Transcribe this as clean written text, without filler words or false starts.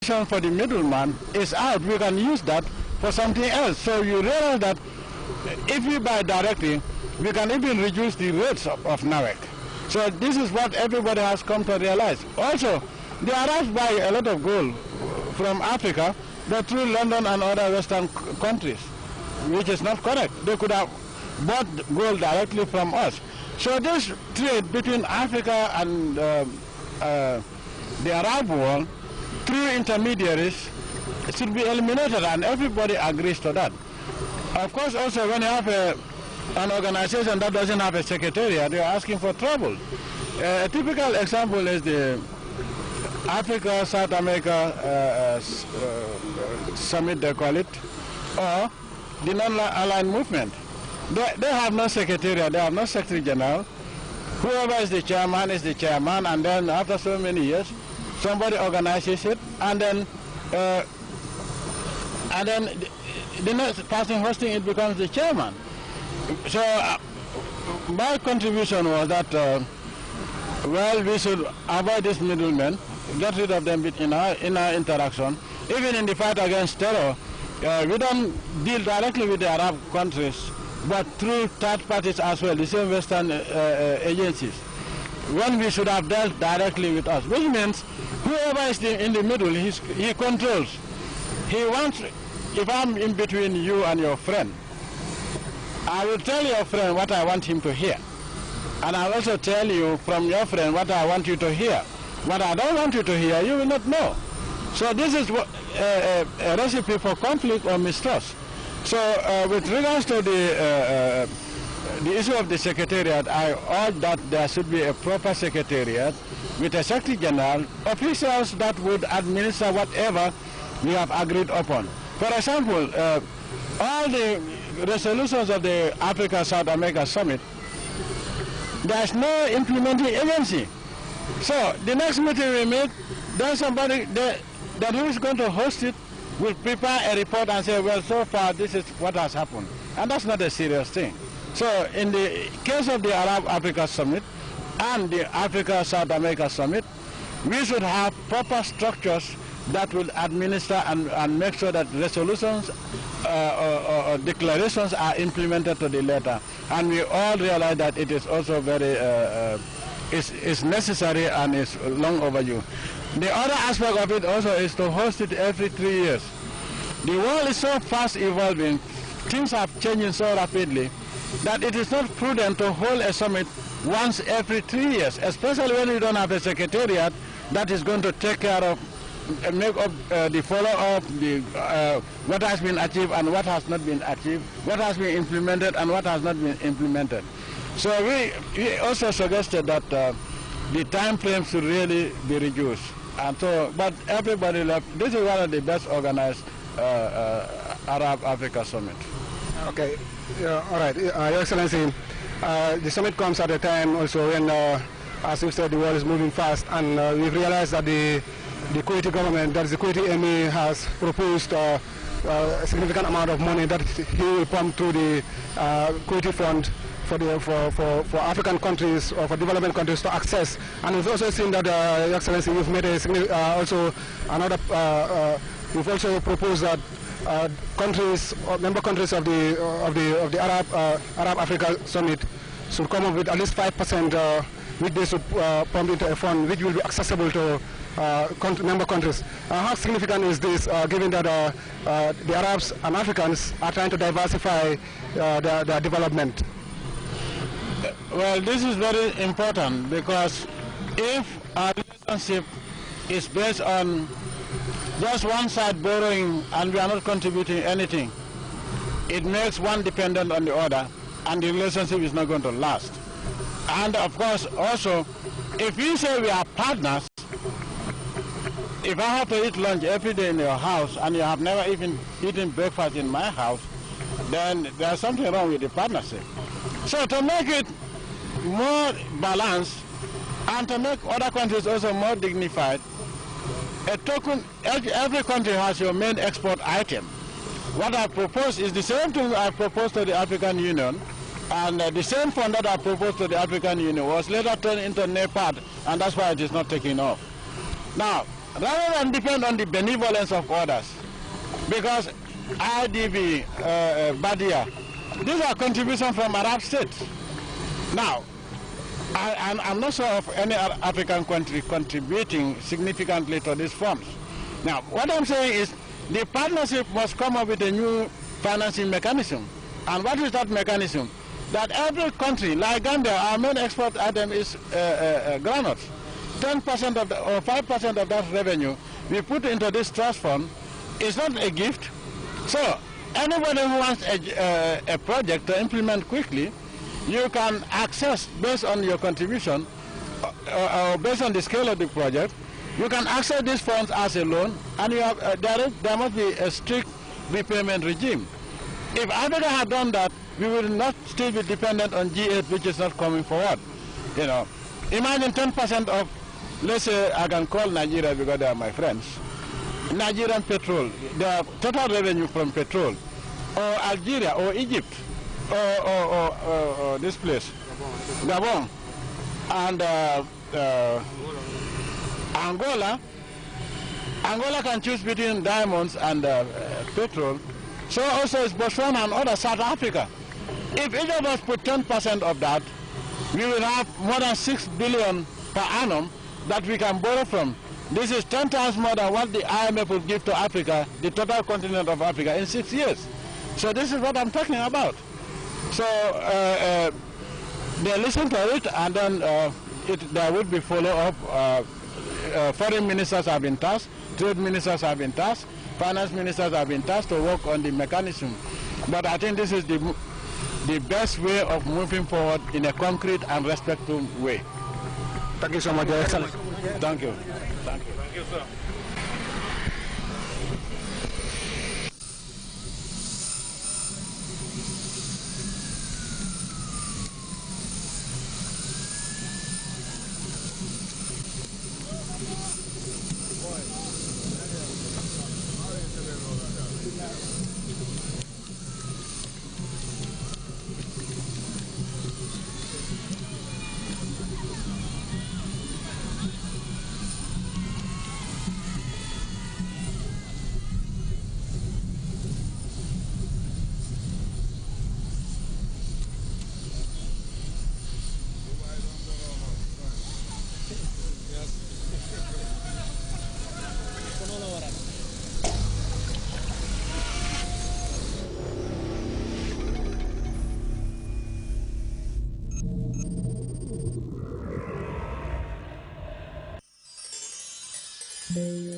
for the middleman is out. We can use that for something else. So you realize that if we buy directly, we can even reduce the rates of NAWEC. So this is what everybody has come to realize. Also, the Arabs buy a lot of gold from Africa, but through London and other Western countries, which is not correct. They could have bought gold directly from us. So this trade between Africa and the Arab world, through intermediaries, should be eliminated, and everybody agrees to that. Of course, also when you have an organization that doesn't have a secretariat, you're asking for trouble. A typical example is the Africa, South America summit, they call it, or the non-aligned movement. They have no secretariat, they have no secretary general. Whoever is the chairman, and then after so many years, somebody organizes it, and then the next person hosting it becomes the chairman. So my contribution was that, well, we should avoid these middlemen, get rid of them in our interaction. Even in the fight against terror, we don't deal directly with the Arab countries, but through third parties as well, the same Western agencies, when we should have dealt directly with us, which means whoever is in the middle, he controls. He wants, if I'm in between you and your friend, I will tell your friend what I want him to hear. And I'll also tell you from your friend what I want you to hear. What I don't want you to hear, you will not know. So this is a recipe for conflict or mistrust. So with regards to the issue of the secretariat, I urge that there should be a proper secretariat with a secretary general, officials that would administer whatever we have agreed upon. For example, all the resolutions of the Africa-South America Summit, there's no implementing agency. So the next meeting we meet, then somebody that who is going to host it will prepare a report and say, well, so far this is what has happened. And that's not a serious thing. So in the case of the Arab-Africa Summit and the Africa-South America Summit, we should have proper structures that will administer and make sure that resolutions or declarations are implemented to the letter. And we all realize that it is also very is necessary and is long overdue. The other aspect of it also is to host it every 3 years. The world is so fast evolving, things are changing so rapidly, that it is not prudent to hold a summit once every 3 years, especially when you don't have a secretariat that is going to take care of make up the follow-up, what has been achieved and what has not been achieved, what has been implemented and what has not been implemented. So we also suggested that the time frame should really be reduced. And so, but everybody left. This is one of the best organized Arab-Africa Summit. Okay, all right, Your Excellency, the summit comes at a time also when, as you said, the world is moving fast, and we've realized that the Kuwaiti government, that is the Kuwaiti emir, has proposed a significant amount of money that he will pump through the Kuwaiti fund for African countries or for development countries to access. And we've also seen that, Your Excellency, you've made a also another. We've also proposed that countries, or member countries of the Arab Africa Summit should come up with at least 5%, which they should pump into a fund which will be accessible to member countries. How significant is this, given that the Arabs and Africans are trying to diversify their development? Well, this is very important, because if our relationship is based on just one side borrowing and we are not contributing anything, it makes one dependent on the other, and the relationship is not going to last. And of course, also, if we say we are partners, if I have to eat lunch every day in your house and you have never even eaten breakfast in my house, then there's something wrong with the partnership. So to make it more balanced and to make other countries also more dignified, a token, every country has your main export item. What I propose is the same thing I proposed to the African Union, and the same fund that I proposed to the African Union was later turned into NEPAD, and that's why it is not taking off. Now, rather than depend on the benevolence of others, because IDB, Badia, these are contributions from Arab states. Now, I'm not sure of any African country contributing significantly to these funds. Now, what I'm saying is the partnership must come up with a new financing mechanism. And what is that mechanism? That every country, like Gambia, our main export item is granules. 10% of or 5% of that revenue we put into this trust fund is not a gift. So anybody who wants a project to implement quickly, you can access based on your contribution or based on the scale of the project. You can access these funds as a loan, and you have, there must be a strict repayment regime. If Africa had done that, we will not still be dependent on G8, which is not coming forward. You know, imagine 10% of, let's say, I can call Nigeria because they are my friends. Nigerian petrol, their total revenue from petrol, or Algeria, or Egypt, or this place, Gabon, and Angola. Angola can choose between diamonds and petrol. So also is Botswana and other South Africa. If each of us put 10% of that, we will have more than 6 billion per annum that we can borrow from. This is 10 times more than what the IMF would give to Africa, the total continent of Africa, in 6 years. So this is what I'm talking about. So they listen to it, and then there would be follow-up. Foreign ministers have been tasked, trade ministers have been tasked, finance ministers have been tasked to work on the mechanism. But I think this is the best way of moving forward in a concrete and respectful way. Thank you so much, Your Excellency. Thank you. Thank you. Thank you, sir. Thank you.